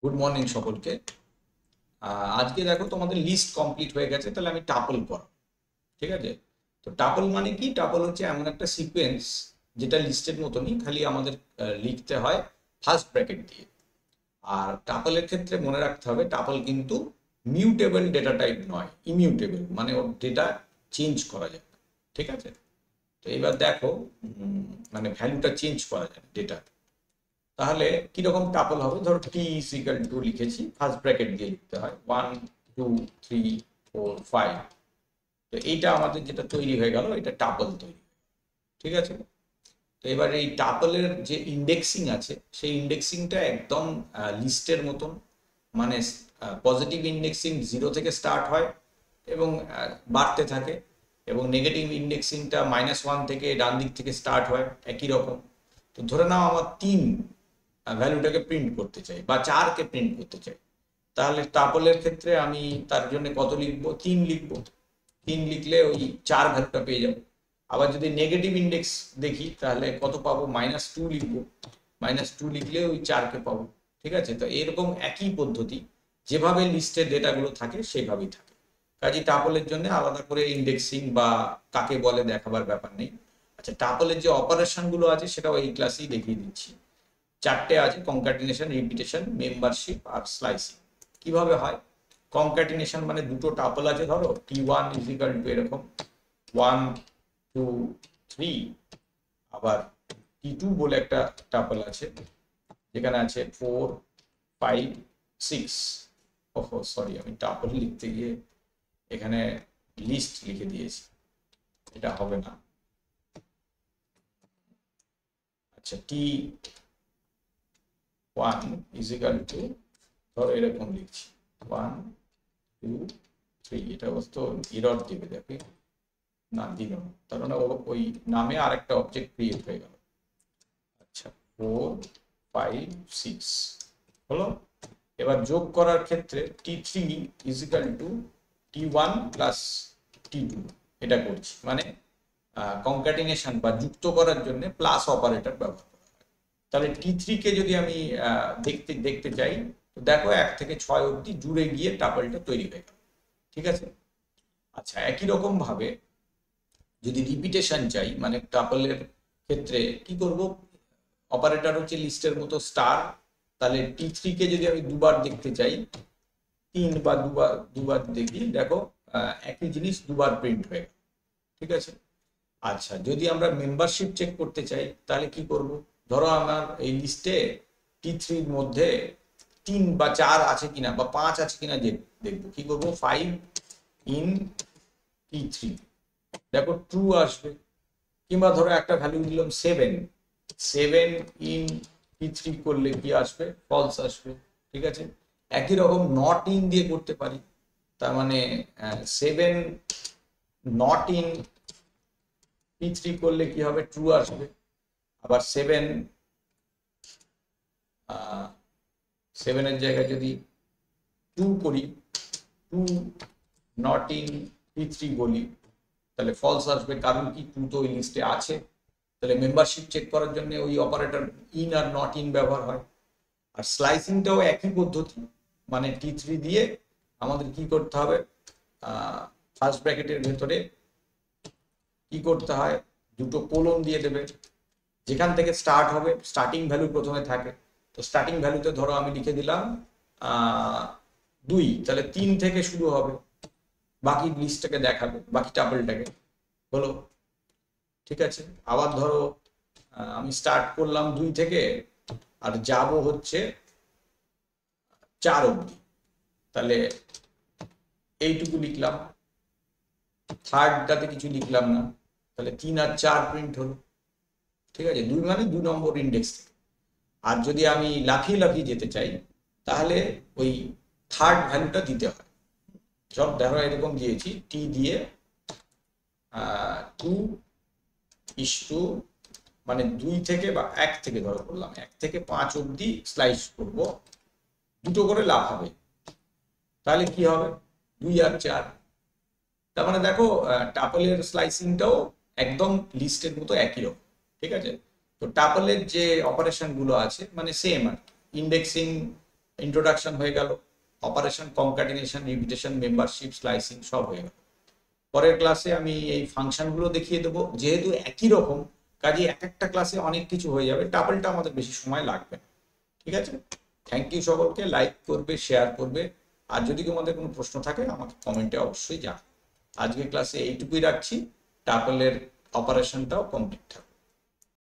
Good morning সকলকে। আজকে দেখো তোমাদের লিস্ট কমপ্লিট হয়ে গেছে, তাহলে আমি টাপল করব। ঠিক আছে, তো টাপল মানে কি? টাপল হচ্ছে এমন একটা সিকোয়েন্স যেটা লিস্টের মতনই, খালি আমাদের লিখতে হয় ফার্স্ট ব্র্যাকেট দিয়ে। আর টাপলের ক্ষেত্রে মনে রাখতে হবে টাপল কিন্তু মিউটেবল ডেটা টাইপ নয়, ইমিউটেবল, মানে ওর ডেটা চেঞ্জ করা যায়। ঠিক আছে, তো এবার দেখো মানে ভ্যালুটা চেঞ্জ করা যায় ডেটা। তাহলে কিরকম টাপল হবে? ধরো টি ইজ ইকুয়াল টু লিখেছি, ফার্স্ট ব্র্যাকেট দিয়ে লিখতে হয় 1 2 3 4 5। তো এইটা আমাদের যেটা তৈরি হয়ে গেল, এটা টাপল তৈরি। ঠিক আছে, তো এবার এই টাপলের যে ইন্ডেক্সিং আছে সেই ইন্ডেক্সিংটা একদম লিস্টের মতন, মানে পজিটিভ ইন্ডেক্সিং 0 থেকে স্টার্ট হয় এবং বাড়তে থাকে, এবং নেগেটিভ ইন্ডেক্সিংটা -1 থেকে ডান দিক থেকে স্টার্ট হয় একই রকম। তো ধরে নাও আমার 3 ভ্যালুটাকে প্রিন্ট করতে চাই বা 4কে প্রিন্ট করতে চাই, তাহলে টাপলের ক্ষেত্রে আমি তার জন্য কত লিখবো? 3 লিখবো। 3 লিখলে ওই 4 ভ্যালুটা পেয়ে যাবো। আবার যদি নেগেটিভ ইন্ডেক্স দেখি তাহলে কত পাবো? -2 লিখবো। -2 লিখলে ওই 4কে পাবো। ঠিক আছে, তো এরকম একই পদ্ধতি, যেভাবে লিস্টের ডেটাগুলো থাকে সেইভাবেই থাকে। কাজে টাপলের জন্য আলাদা করে ইন্ডেক্সিং বা কাকে বলে দেখাবার ব্যাপার নেই। আচ্ছা, টাপলের যে অপারেশন গুলো আছে সেটাও এই ক্লাসেই দেখিয়ে দিচ্ছি। 4টে আছে: কনক্যাটিনেশন, রিপিটেশন, মেম্বারশিপ আর স্লাইসিং। কিভাবে হয়? কনক্যাটিনেশন মানে দুটো টাপল আছে, ধরো t1 ইজ ইকুয়াল টু এরকম 1 2 3, আবার t2 বলে একটা টাপল আছে যেখানে আছে 4 5 6। ওহো সরি, আমি টাপল লিখতে গিয়ে এখানে লিস্ট লিখে দিয়েছি, এটা হবে না। আচ্ছা, t1 ইজ ইকুয়াল টু, ধরো এরকম লিখছি 1 2 3। এটা অবশ্য এরর দিবে, দেখি না দিল না, তার মানে ওই নামে আরেকটা অবজেক্ট ক্রিয়েট হয়ে গেল। আচ্ছা, 4 5 6 হলো। এবার যোগ করার ক্ষেত্রে t3 is equal to t1 plus t2, এটা করছি, মানে কনক্যাটিনেশন বা যুক্ত করার জন্য প্লাস অপারেটর ব্যবহার করা হয়। তাহলে t3 কে যদি আমি দেখতে চাই, তো দেখো 1 থেকে 6 অবধি জুড়ে গিয়ে টাপলটা তৈরি হয়ে গেল। ঠিক আছে, আচ্ছা একই রকম ভাবে যদি রিপিটেশন চাই, মানে টাপলের ক্ষেত্রে কি করব? অপারেটর হচ্ছে লিস্টের মতো স্টার। তাহলে t3 কে যদি আমি দুবার দেখতে চাই, 3 বা দুবার দেখি, দেখো একই জিনিস দুবার প্রিন্ট হয়ে গেল। ঠিক আছে, আচ্ছা যদি আমরা মেম্বারশিপ চেক করতে চাই তাহলে কি করব? ধরো আমার এই লিস্টে t3 মধ্যে 3 বা 4 আছে কিনা বা 5 আছে কিনা দেখবো। কি করবো? 5 ইন t3, দেখো ট্রু আসবে। কিংবা ধরো একটা ভ্যালু দিলাম 7, 7 ইন p3 করলে কি আসবে? ফলস আসবে। ঠিক আছে, একই রকম নট ইন দিয়ে করতে পারি, তার মানে 7 নট ইন p3 করলে কি হবে? ট্রু আসবে। আবার 7 এর জায়গায় যদি 2 করি, 2 নট ইন p3 বলি, তাহলে ফলস আসবে। কারণ কি? 2 তো ওই লিস্টে আছে। তাহলে মেম্বারশিপ চেক করার জন্য ওই operator in are not in ব্যবহার হয়। আর স্লাইসিংটাও একই পদ্ধতি, মানে t3 দিয়ে আমাদের কি করতে হবে? ফার্স্ট ব্র্যাকেটের ভেতরে কি করতে হয়? দুটো কোলন দিয়ে দেবে, যেখান থেকে স্টার্ট হবে স্টার্টিং ভ্যালু প্রথমে থাকে। তো স্টার্টিং ভ্যালুতে ধরো আমি লিখে দিলাম 2, তাহলে 3 থেকে শুরু হবে, বাকি লিস্টটাকে দেখাবে, বাকি টাপলটাকে। হলো, ঠিক আছে। আবার ধরো আমি স্টার্ট করলাম 2 থেকে আর যাব হচ্ছে 4 অবধি, তাহলে এইটুকু লিখলাম, থার্ডটাতে কিছু লিখলাম না, তাহলে 3 আর 4 প্রিন্ট হলো। ঠিক আছে, 2 মানে 2 নম্বর ইন্ডেক্স থেকে। আর যদি আমি লাফিয়ে লাফিয়ে যেতে চাই তাহলে ওই থার্ড ভ্যালুটা দিতে হয়। সব ধরো এরকম দিয়েছি, টি দিয়ে 2 ইস টু, মানে 2 থেকে বা 1 থেকে ধরো করলাম 1 থেকে 5 অবধি স্লাইস করব, দুটো করে লাভ হবে। তাহলে কি হবে? 2 আর 4। তার মানে দেখো টাপলের স্লাইসিংটাও একদম লিস্টের মতো একই রকম। ঠিক আছে, তো টাপলের যে অপারেশন গুলো আছে মানে সেম আর ইন্ডেক্সিং, ইন্ট্রোডাকশন হয়ে গেল, operation, concatenation, repetition, membership, slicing সব হয়ে গেল। পরের ক্লাসে আমি এই ফাংশনগুলো দেখিয়ে দেবো, যেহেতু একই রকম কাজে এক একটা ক্লাসে অনেক কিছু হয়ে যাবে, টাপলটা আমাদের বেশি সময় লাগবে। ঠিক আছে, থ্যাংক ইউ সকলকে, লাইক করবে, শেয়ার করবে, আর যদি তোমাদের কোনো প্রশ্ন থাকে আমাকে কমেন্টে অবশ্যই জানাবে। আজকে ক্লাসে এইটুকুই রাখছি, টাপলের অপারেশনটাও কমপ্লিট থাকবে।